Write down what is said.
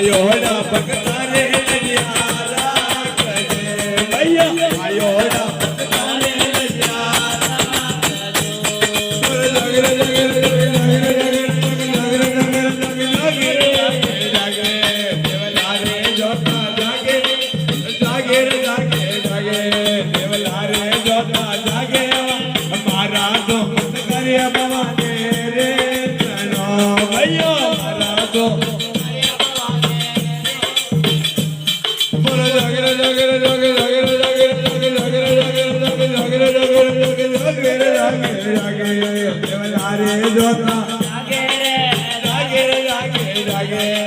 આયોડા ભગતા રે નજિયારા કરે ભૈયા આયોડા ભગતા રે નજિયારા કરે જાગે દેવલા રે જોતા જાગે જાગે જાગે દેવલા રે જોતા જાગે મારા તો કરે ભવાને રે તનો ભૈયા મારા તો जागे